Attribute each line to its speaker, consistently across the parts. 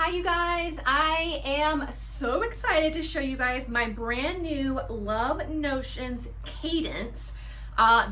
Speaker 1: Hi you guys, I am so excited to show you guys my brand new Love Notions Cadence.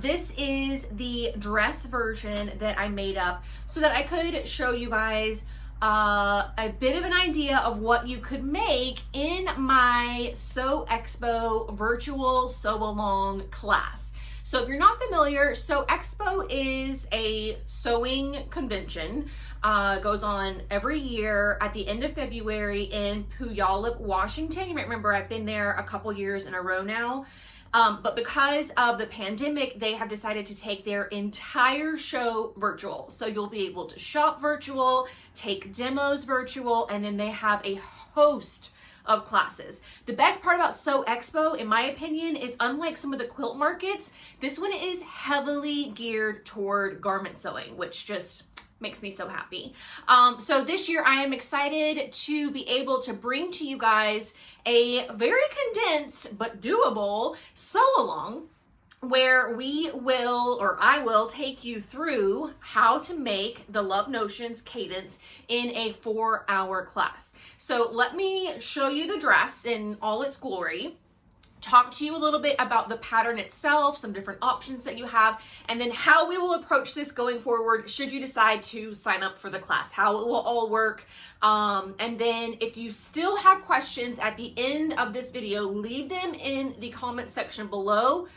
Speaker 1: This is the dress version that I made up so that I could show you guys a bit of an idea of what you could make in my Sew Expo virtual sew-along class. So if you're not familiar, Sew Expo is a sewing convention. Goes on every year at the end of February in Puyallup, Washington. You might remember I've been there a couple years in a row now. But because of the pandemic, they have decided to take their entire show virtual. So you'll be able to shop virtual, take demos virtual, and then they have a host of classes. The best part about Sew Expo, in my opinion, is unlike some of the quilt markets, this one is heavily geared toward garment sewing, which just makes me so happy. So this year I am excited to be able to bring to you guys a very condensed but doable sew-along where I will take you through how to make the Love Notions Cadence in a 4-hour class. So let me show you the dress in all its glory, talk to you a little bit about the pattern itself, some different options that you have, and then how we will approach this going forward should you decide to sign up for the class, how it will all work. And then if you still have questions at the end of this video, leave them in the comment section below,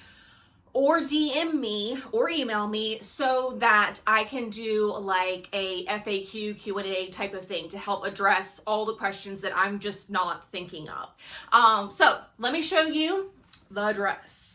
Speaker 1: or DM me or email me so that I can do like a FAQ Q&A type of thing to help address all the questions that I'm just not thinking of. So let me show you the dress.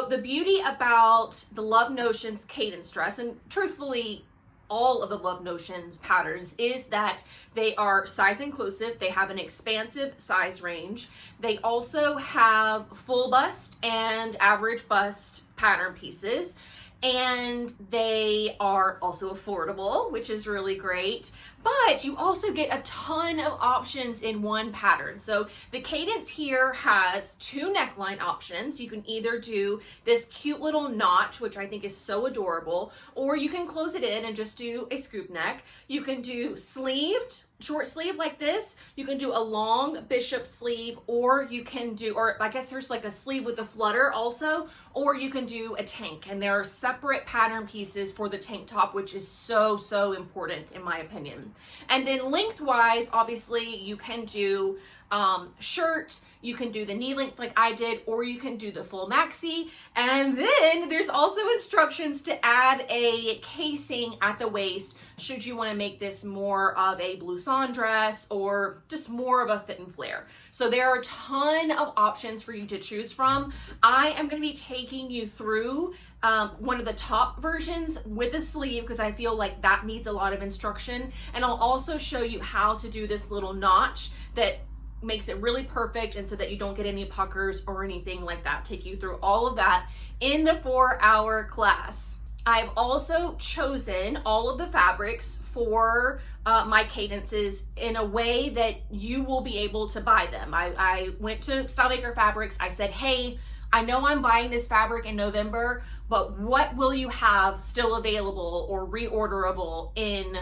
Speaker 1: The beauty about the Love Notions Cadence dress, and truthfully all of the Love Notions patterns, is that they are size inclusive. They have an expansive size range. They also have full bust and average bust pattern pieces, and they are also affordable, which is really great. But you also get a ton of options in one pattern. So the Cadence here has 2 neckline options. You can either do this cute little notch, which I think is so adorable, or you can close it in and just do a scoop neck. You can do sleeved, short sleeve like this. You can do a long bishop sleeve, or you can do, or I guess there's like a sleeve with a flutter also, or you can do a tank. And there are separate pattern pieces for the tank top, which is so important in my opinion. And then lengthwise, obviously you can do shirt, you can do the knee length like I did, or you can do the full maxi. And then there's also instructions to add a casing at the waist should you want to make this more of a blouson dress or just more of a fit and flare. So there are a ton of options for you to choose from. I am going to be taking you through one of the top versions with a sleeve because I feel like that needs a lot of instruction. And I'll also show you how to do this little notch that makes it really perfect, and so that you don't get any puckers or anything like that. Take you through all of that in the 4-hour class. I've also chosen all of the fabrics for my cadences in a way that you will be able to buy them. I went to StyleMaker Fabrics. I said, hey, I know I'm buying this fabric in November, but what will you have still available or reorderable in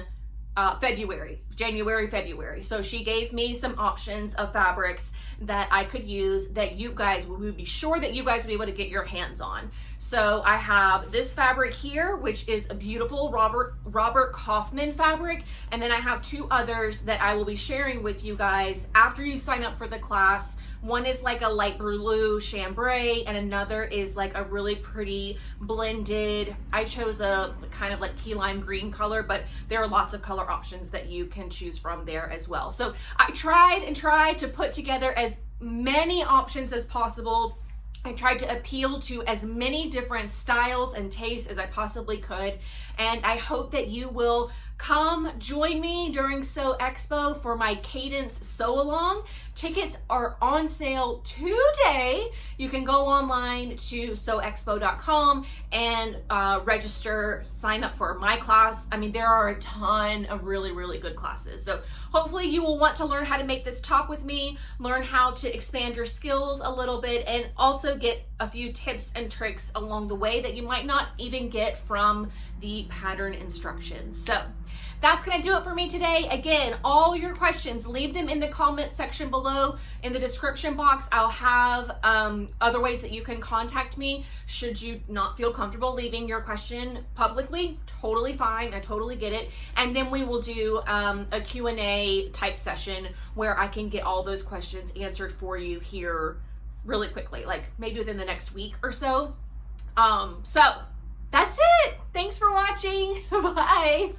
Speaker 1: January, February. So she gave me some options of fabrics that I could use that you guys would be sure that you guys would be able to get your hands on. So I have this fabric here, which is a beautiful Robert Kaufman fabric. And then I have 2 others that I will be sharing with you guys after you sign up for the class One is like a light blue chambray, and another is like a really pretty blended, I chose a kind of like key lime green color, but there are lots of color options that you can choose from there as well. So I tried and tried to put together as many options as possible. I tried to appeal to as many different styles and tastes as I possibly could, and I hope that you will come join me during Sew Expo for my Cadence Sew-Along. Tickets are on sale today. You can go online to sewexpo.com and register, sign up for my class. I mean, there are a ton of really, really good classes. So hopefully you will want to learn how to make this top with me, learn how to expand your skills a little bit, and also get a few tips and tricks along the way that you might not even get from the pattern instructions. So that's gonna do it for me today. Again, all your questions, leave them in the comment section below. In the description box, I'll have other ways that you can contact me should you not feel comfortable leaving your question publicly. Totally fine, I totally get it. And then we will do a Q&A type session where I can get all those questions answered for you here really quickly, like maybe within the next week or so. So that's it. Thanks for watching. Bye.